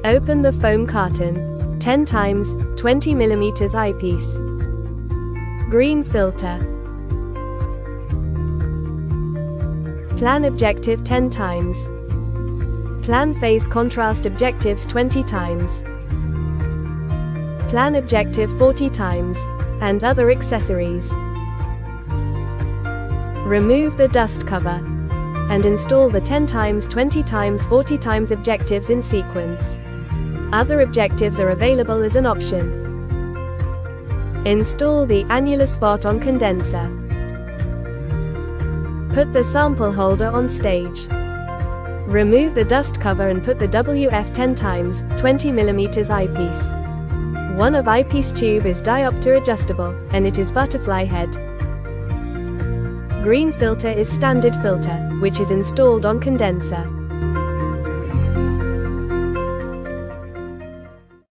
Open the foam carton. 10 times 20 mm eyepiece. Green filter. Plan objective 10 times. Plan phase contrast objectives 20 times. Plan objective 40 times, and other accessories. Remove the dust cover and install the 10 times 20 times 40 times objectives in sequence. Other objectives are available as an option. Install the annular spot on condenser. Put the sample holder on stage. Remove the dust cover and put the WF 10 times 20 mm eyepiece. One of eyepiece tube is diopter adjustable, and it is butterfly head. Green filter is standard filter, which is installed on condenser.